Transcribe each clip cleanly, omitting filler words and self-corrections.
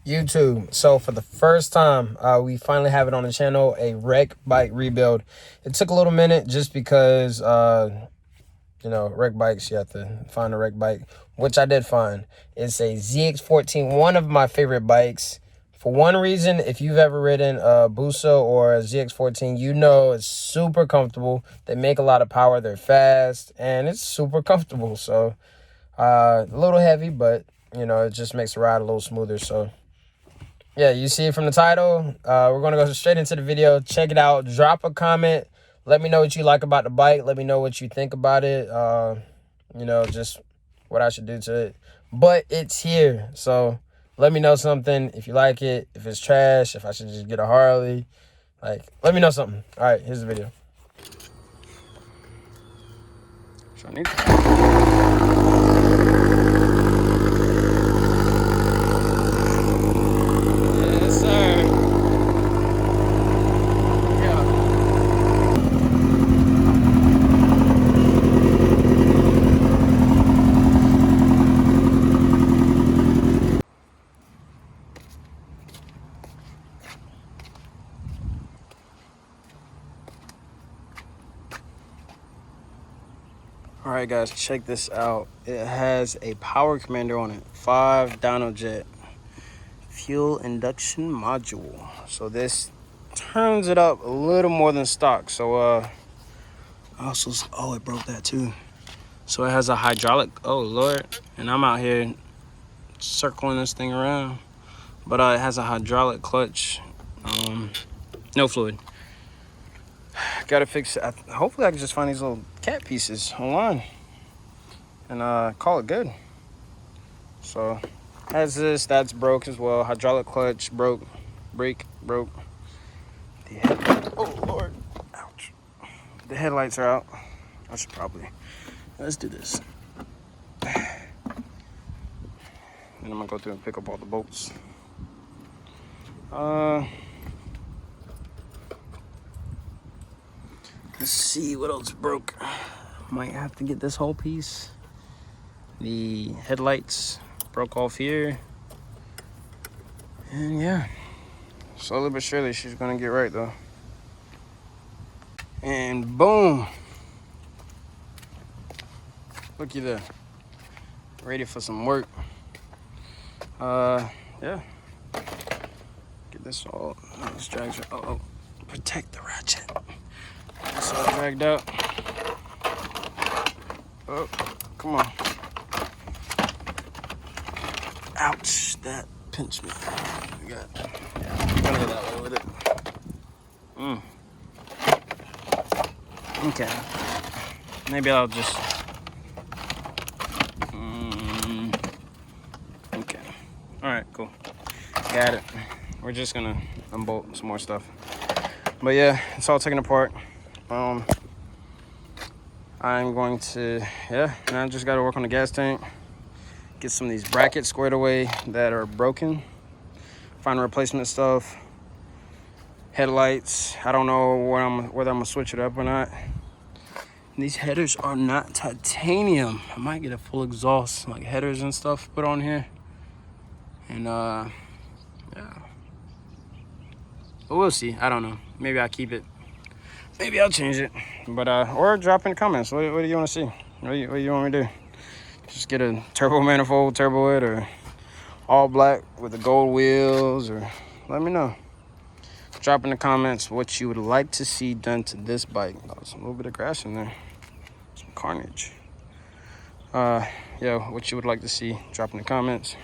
YouTube. So for the first time, we finally have it on the channel, a wreck bike rebuild. It took a little minute just because, you know, wreck bikes, you have to find a wreck bike, which I did find. It's a Zx14, one of my favorite bikes. For one reason, if you've ever ridden a Busa or a Zx14, you know it's super comfortable. They make a lot of power, they're fast, and it's super comfortable. So a little heavy, but you know, it just makes the ride a little smoother. So yeah, you see it from the title. We're gonna go straight into the video. Check it out. Drop a comment. Let me know what you like about the bike. Let me know what you think about it. You know, just what I should do to it. But it's here, so let me know something. If you like it, if it's trash, if I should just get a Harley. Like, let me know something. All right, here's the video. So I need All right, guys, check this out. It has a power commander on it, 5 dyno jet fuel induction module. So this turns it up a little more than stock. So also, oh, it broke that too. So it has a hydraulic, oh Lord, and I'm out here circling this thing around. But it has a hydraulic clutch, no fluid. Gotta fix it. Hopefully I can just find these little cat pieces online and call it good. So has this, that's broke as well. Hydraulic clutch broke, brake broke. Oh Lord, ouch. The headlights are out. I should probably, let's do this. Then I'm gonna go through and pick up all the bolts. Let's see what else broke. Might have to get this whole piece. The headlights broke off here. And yeah, slowly but surely she's gonna get right though. And boom. Looky there. Ready for some work. Yeah. Get this all, this drags, oh, protect the ratchet. It's all dragged out. Oh, come on. Ouch, that pinched me. We got, yeah, gonna go that way with it. Okay. Maybe I'll just, okay. All right, cool. Got it. We're just gonna unbolt some more stuff. But yeah, it's all taken apart. I'm going to, yeah, now I just got to work on the gas tank, get some of these brackets squared away that are broken, find replacement stuff, headlights. I don't know whether I'm gonna switch it up or not. And these headers are not titanium. I might get a full exhaust, like headers and stuff put on here. And yeah, but we'll see. I don't know. Maybe I'll keep it. Maybe I'll change it, but or drop in the comments. What do you want to see? What do you want me to do? Just get a turbo manifold, turbo it, or all black with the gold wheels, or let me know. Drop in the comments what you would like to see done to this bike. Oh, there's a little bit of grass in there, some carnage. Yeah, what you would like to see, drop in the comments.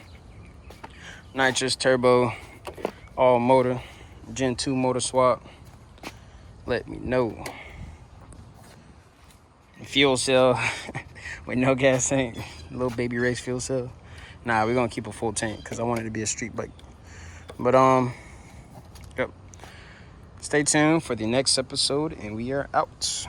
Nitrous, turbo, all motor, Gen 2 motor swap. Let me know. Fuel cell with no gas tank, little baby race fuel cell. Nah, we're gonna keep a full tank because I want it to be a street bike. But yep. Stay tuned for the next episode, and we are out.